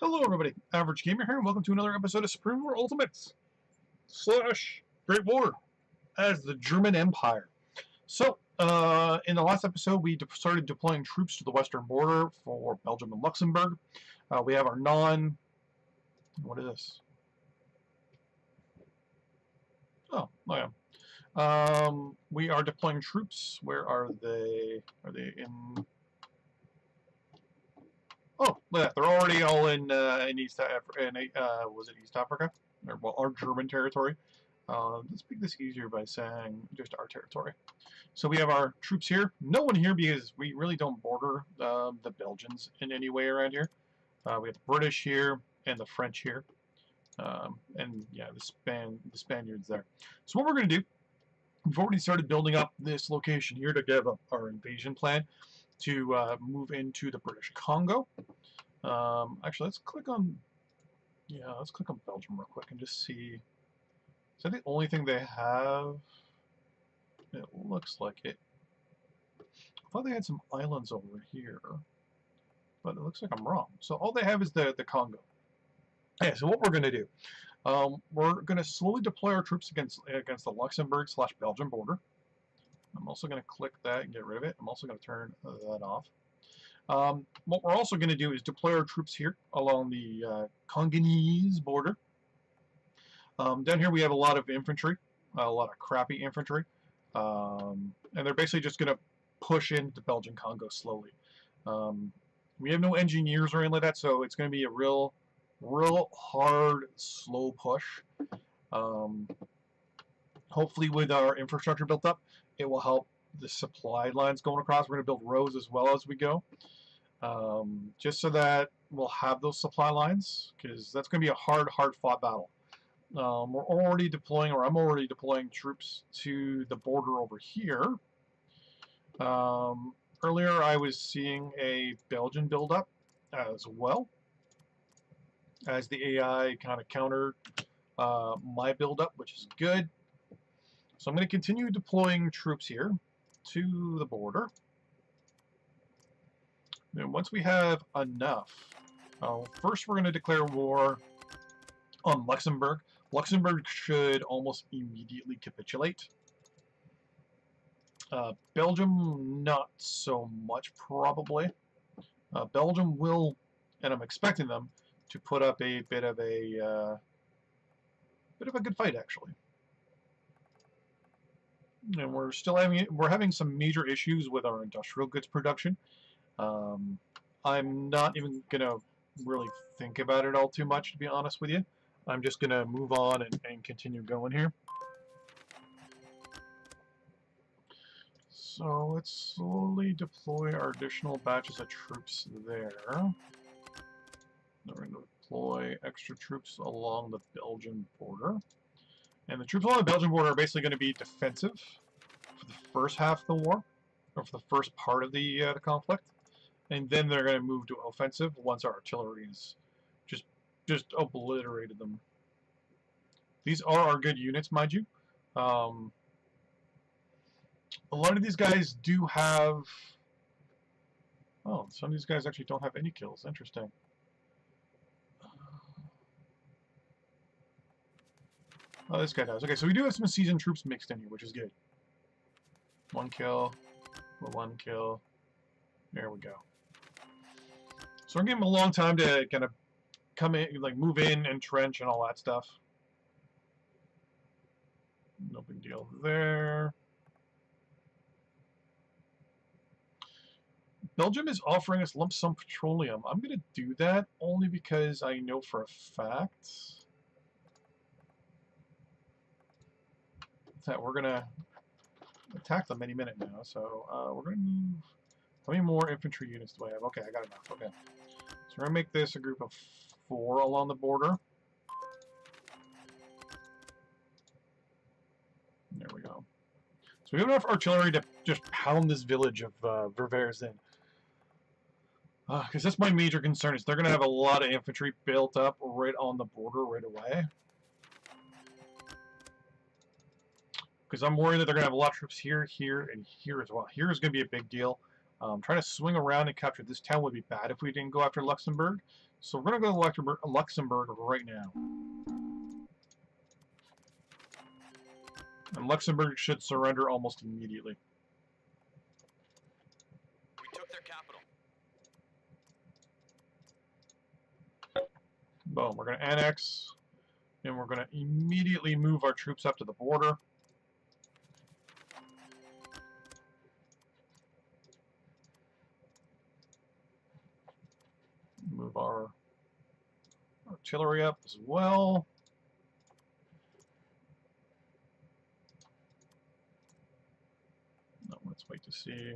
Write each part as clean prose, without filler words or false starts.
Hello everybody, Average Gamer here, and welcome to another episode of Supreme War Ultimates / Great War as the German Empire. So, in the last episode, we started deploying troops to the western border for Belgium and Luxembourg. We have our what is this? Oh yeah. We are deploying troops. Where are they? Are they in... Oh, yeah, they're already all in East Africa. Was it East Africa? Or, well, our German territory. Let's make this easier by saying just our territory. So we have our troops here. No one here because we really don't border the Belgians in any way around here. We have the British here and the French here, and yeah, the Spaniards there. So what we're going to do, we've already started building up this location here to give up our invasion plan to move into the British Congo. Actually, let's click on Belgium real quick and just see. Is that the only thing they have? It looks like it. I thought they had some islands over here, but it looks like I'm wrong. So all they have is the Congo. Yeah. So what we're going to do, we're going to slowly deploy our troops against the Luxembourg/Belgium border. I'm also going to click that and get rid of it. I'm also going to turn that off. What we're also going to do is deploy our troops here along the Congolese border. Down here we have a lot of infantry, a lot of crappy infantry, and they're basically just going to push into Belgian Congo slowly. We have no engineers or anything like that, so it's going to be a real hard, slow push. Hopefully with our infrastructure built up, it will help the supply lines going across. We're going to build roads as well as we go, just so that we'll have those supply lines, because that's going to be a hard fought battle. I'm already deploying troops to the border over here. Earlier I was seeing a Belgian buildup as well, as the AI kind of countered my buildup, which is good. So I'm going to continue deploying troops here to the border. And once we have enough, first we're going to declare war on Luxembourg. Luxembourg should almost immediately capitulate. Belgium, not so much probably. Belgium will, and I'm expecting them to put up a bit of a good fight actually. And we're having some major issues with our industrial goods production. I'm not even gonna really think about it all too much, to be honest with you. I'm just gonna move on and continue going here. So let's slowly deploy our additional batches of troops there. Then we're going to deploy extra troops along the Belgian border. And the troops along the Belgian border are basically going to be defensive for the first half of the war, or for the first part of the conflict. And then they're going to move to offensive once our artillery has just obliterated them. These are our good units, mind you. A lot of these guys do have... Oh, some of these guys actually don't have any kills. Interesting. Oh, this guy does. Okay, so we do have some seasoned troops mixed in here, which is good. 1 kill. 1 kill. There we go. So we're giving them a long time to kind of come in, like move in, entrench, and all that stuff. No big deal there. Belgium is offering us lump sum petroleum. I'm going to do that only because I know for a fact that we're going to attack them any minute now. So we're going to move... How many more infantry units do I have? Okay, I got enough. Okay. So we're going to make this a group of 4 along the border. There we go. So we have enough artillery to just pound this village of Ververs in. Because that's my major concern, is they're going to have a lot of infantry built up right on the border right away. Because I'm worried that they're going to have a lot of troops here, here, and here as well. Here is going to be a big deal. Trying to swing around and capture this town would be bad if we didn't go after Luxembourg. So we're going to go to Luxembourg right now. And Luxembourg should surrender almost immediately. We took their capital. Boom, we're going to annex, and we're going to immediately move our troops up to the border. Move our artillery up as well. No, let's wait to see.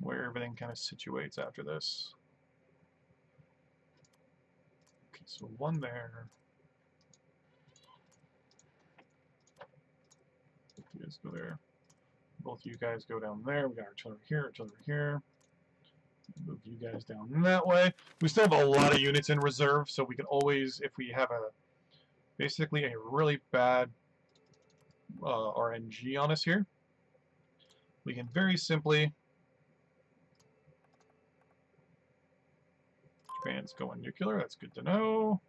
Where everything kind of situates after this. Okay, so one there. You guys go there. Both you guys go down there. We got artillery here, artillery here. Move you guys down that way. We still have a lot of units in reserve, so we can always, if we have a basically a really bad RNG on us here, we can very simply Japan's going nuclear. That's good to know.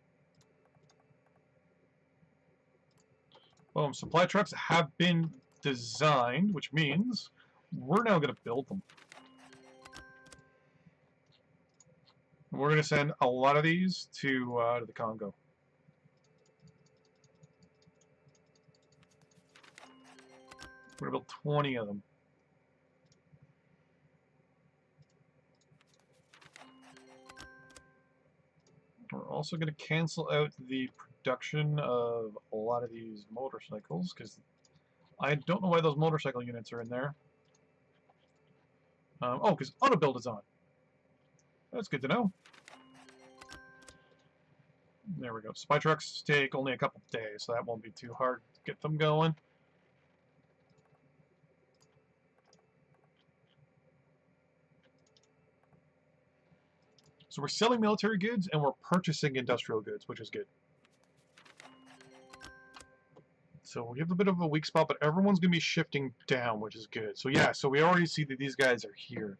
Boom. Supply trucks have been designed, which means we're now going to build them. We're going to send a lot of these to the Congo. We're going to build 20 of them. We're also going to cancel out the production of a lot of these motorcycles because I don't know why those motorcycle units are in there. Oh, because auto build is on. That's good to know. There we go. Supply trucks take only a couple days, so that won't be too hard to get them going. So we're selling military goods and we're purchasing industrial goods, which is good. So we have a bit of a weak spot, but everyone's going to be shifting down, which is good. So yeah, so we already see that these guys are here.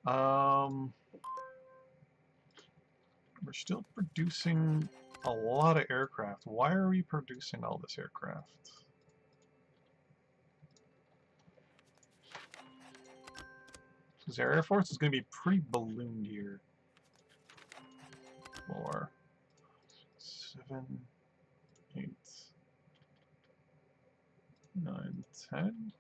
We're still producing a lot of aircraft. Why are we producing all this aircraft? Because our Air Force is going to be pretty ballooned here. 4, 7, 8, 9, 10.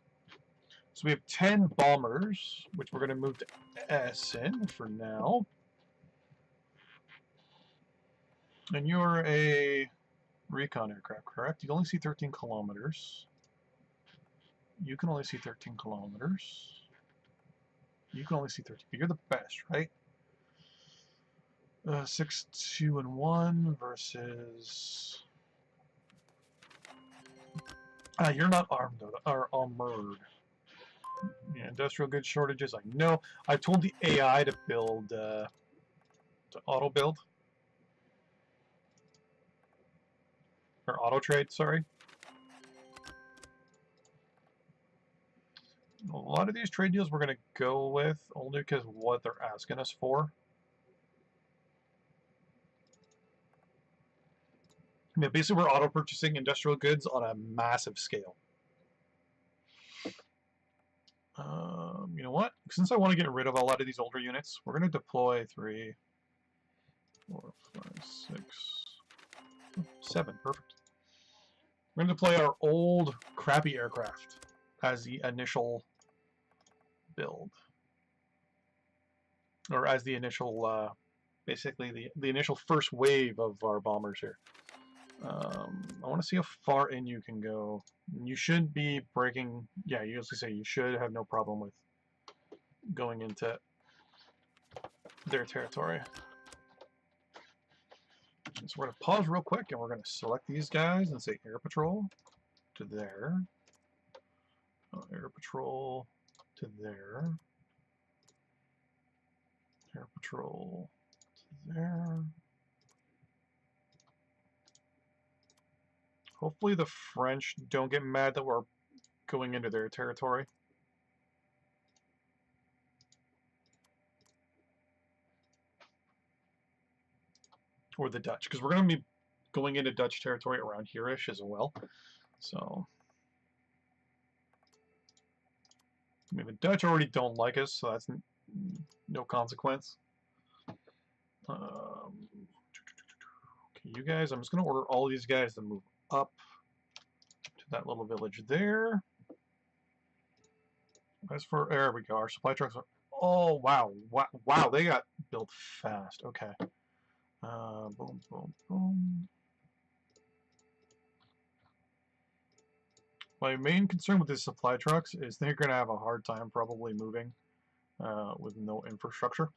So we have 10 bombers, which we're going to move to S in for now. And you're a recon aircraft, correct? You can only see 13 kilometers. You can only see 13 kilometers. You can only see 13, but you're the best, right? 6, 2, and 1 versus... you're not armed, though, or armored. Yeah, industrial goods shortages, I know. I told the AI to build, to auto-build. Or auto-trade, sorry. A lot of these trade deals we're going to go with only because what they're asking us for. Yeah, basically we're auto-purchasing industrial goods on a massive scale. You know what? Since I want to get rid of a lot of these older units, we're going to deploy 3, 4, 5, 6, 7. Perfect. We're going to deploy our old, crappy aircraft as the initial build. Or as the initial, basically the initial first wave of our bombers here. I want to see how far in you can go. You should be breaking, yeah, you usually say you should have no problem with going into their territory. So we're going to pause real quick and we're going to select these guys and say air patrol to there. Air patrol to there. Air patrol to there. Hopefully the French don't get mad that we're going into their territory. Or the Dutch, because we're going to be going into Dutch territory around here-ish as well. So, I mean, the Dutch already don't like us, so that's no consequence. Okay, you guys, I'm just going to order all these guys to move up to that little village there. As for, there we go, our supply trucks are, oh, wow, wow, they got built fast, okay. Boom, boom, boom. My main concern with these supply trucks is they're going to have a hard time probably moving with no infrastructure.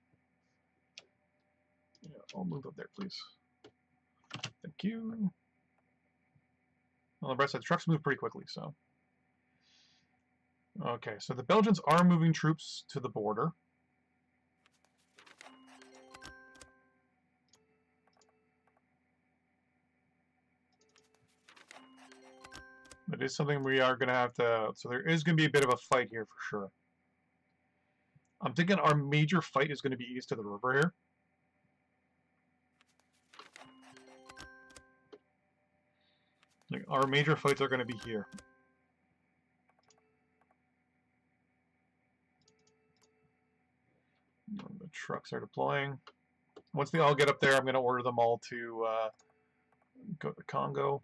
Yeah, I'll move up there, please. Thank you. Well, the rest of the trucks move pretty quickly, so. Okay, so the Belgians are moving troops to the border. It is something we are going to have to, so there is going to be a bit of a fight here for sure. I'm thinking our major fight is going to be east of the river here. Like, our major fights are going to be here. The trucks are deploying. Once they all get up there, I'm going to order them all to go to Congo.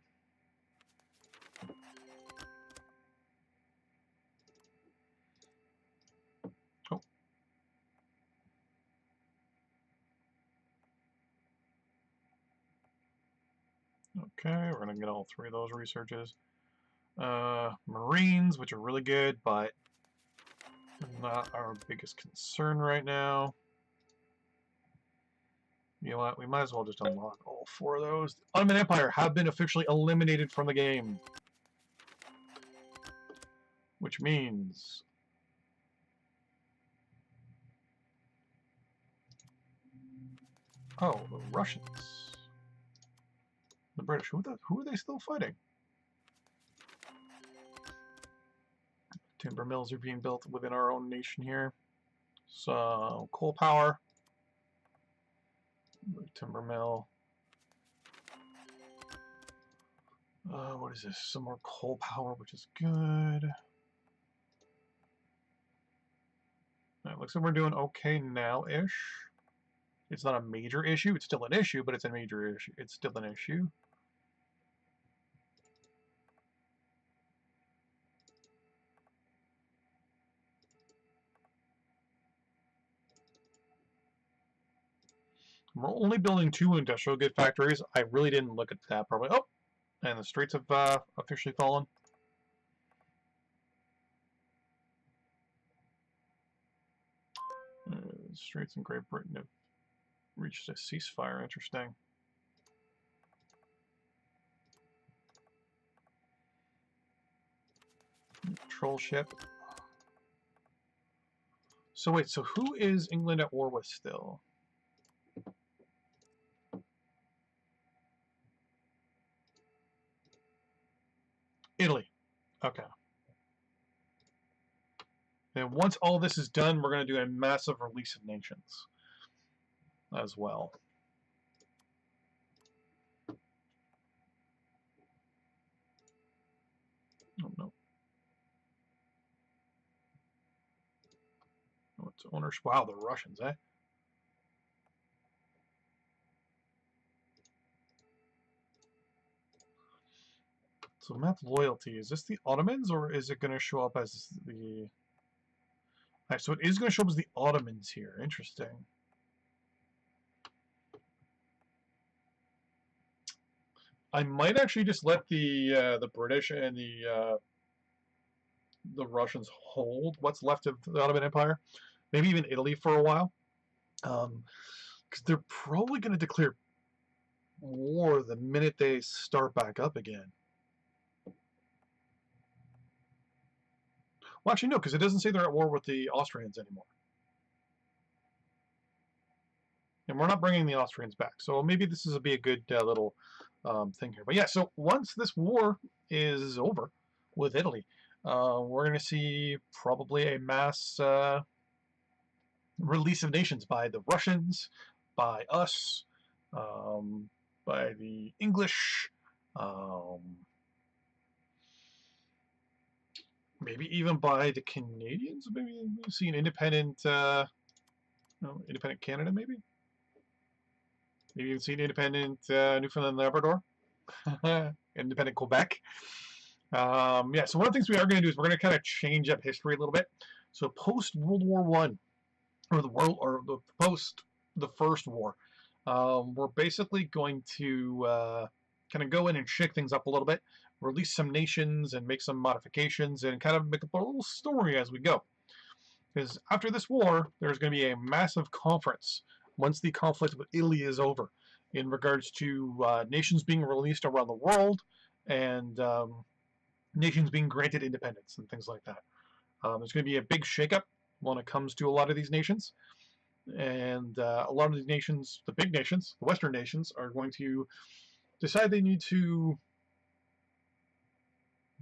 Oh. Okay, we're going to get all three of those researches. Marines, which are really good, but not our biggest concern right now. You know what? We might as well just unlock all four of those. The Ottoman Empire have been officially eliminated from the game. Which means... Oh, the Russians. The British. Who are they still fighting? Timber mills are being built within our own nation here. So, coal power. Timber mill. What is this? Some more coal power, which is good. It looks like we're doing okay now-ish. It's not a major issue. It's still an issue, but it's a major issue. It's still an issue. We're only building 2 industrial good factories. I really didn't look at that probably. Oh, and the Straits have officially fallen. The Straits in Great Britain have reached a ceasefire. Interesting. Troll ship. So wait, so who is England at war with still? Italy. Okay. And once all this is done, we're going to do a massive release of nations as well. Oh, no. Oh, it's ownership. Wow, the Russians, eh? So map loyalty, is this the Ottomans or is it going to show up as the... Alright, so it is going to show up as the Ottomans here. Interesting. I might actually just let the British and the Russians hold what's left of the Ottoman Empire. Maybe even Italy for a while. Because they're probably going to declare war the minute they start back up again. Well, actually, no, because it doesn't say they're at war with the Austrians anymore. And we're not bringing the Austrians back. So maybe this is be a good little thing here. But yeah, so once this war is over with Italy, we're going to see probably a mass release of nations by the Russians, by us, by the English, um, maybe even by the Canadians. Maybe we'll see an independent, independent Canada. Maybe even see an independent Newfoundland, Labrador, independent Quebec. Yeah. So one of the things we are going to do is we're going to kind of change up history a little bit. So post World War One, or the post the First War, we're basically going to kind of go in and shake things up a little bit, release some nations and make some modifications and kind of make up a little story as we go. Because after this war, there's going to be a massive conference once the conflict with Italy is over, in regards to nations being released around the world and nations being granted independence and things like that. There's going to be a big shakeup when it comes to a lot of these nations. And a lot of these nations, the big nations, the Western nations, are going to decide they need to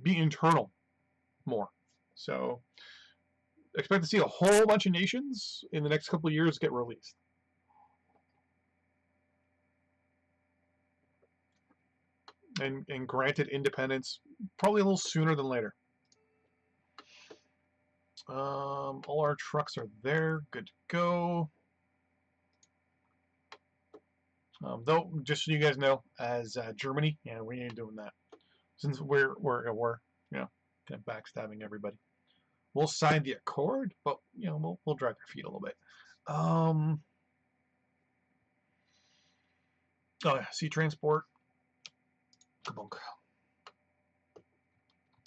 be internal more. So expect to see a whole bunch of nations in the next couple of years get released. And granted independence probably a little sooner than later. All our trucks are there, good to go. Though, just so you guys know, as Germany, yeah, we ain't doing that. Since we're you know, kind of backstabbing everybody. We'll sign the accord, but you know, we'll drag our feet a little bit. Oh yeah, sea transport. Kabunk.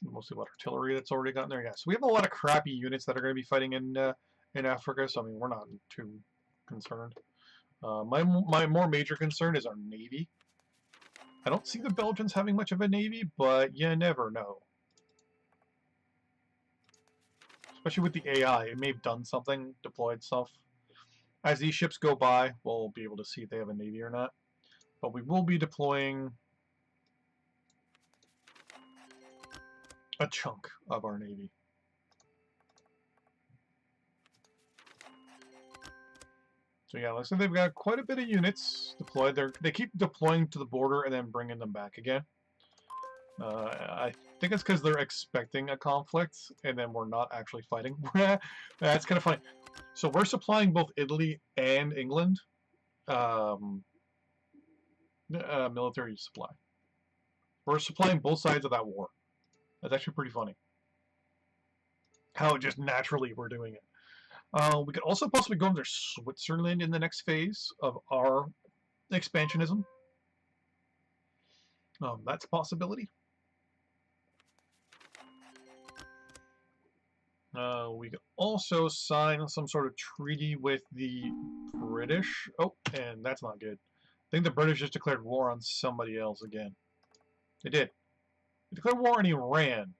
Mostly what artillery that's already gotten there. Yeah, so we have a lot of crappy units that are going to be fighting in Africa. So I mean, we're not too concerned. My more major concern is our navy. I don't see the Belgians having much of a navy, but you never know. Especially with the AI, it may have done something, deployed stuff. As these ships go by, we'll be able to see if they have a navy or not. But we will be deploying a chunk of our navy. So yeah, looks like they've got quite a bit of units deployed. They keep deploying to the border and then bringing them back again. I think it's because they're expecting a conflict and then we're not actually fighting. That's kind of funny. So we're supplying both Italy and England military supply. We're supplying both sides of that war. That's actually pretty funny. How just naturally we're doing it. We could also possibly go under Switzerland in the next phase of our expansionism. That's a possibility. We could also sign some sort of treaty with the British. Oh, and that's not good. I think the British just declared war on somebody else again. They did. They declared war on Iran.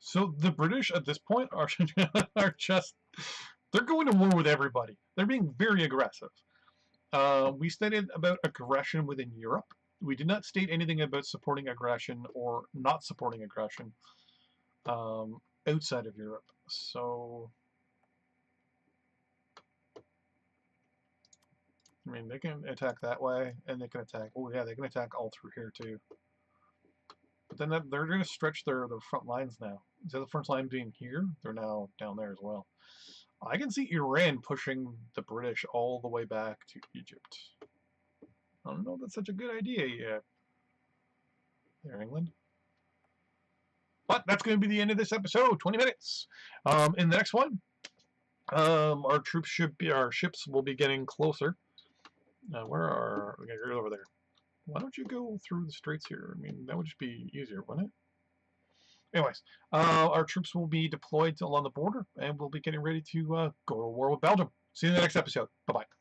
So the British at this point are just, they're going to war with everybody. They're being very aggressive. We stated about aggression within Europe. We did not state anything about supporting aggression or not supporting aggression outside of Europe. So, I mean, they can attack that way, and they can attack, oh yeah, they can attack all through here too. But then they're going to stretch their front lines now. Instead of the front line being here, they're now down there as well. I can see Iran pushing the British all the way back to Egypt. I don't know if that's such a good idea yet. There, England. But that's going to be the end of this episode. 20 minutes. In the next one, our ships will be getting closer. Where are we? You're over there. Why don't you go through the straits here? I mean, that would just be easier, wouldn't it? Anyways, our troops will be deployed along the border, and we'll be getting ready to go to war with Belgium. See you in the next episode. Bye-bye.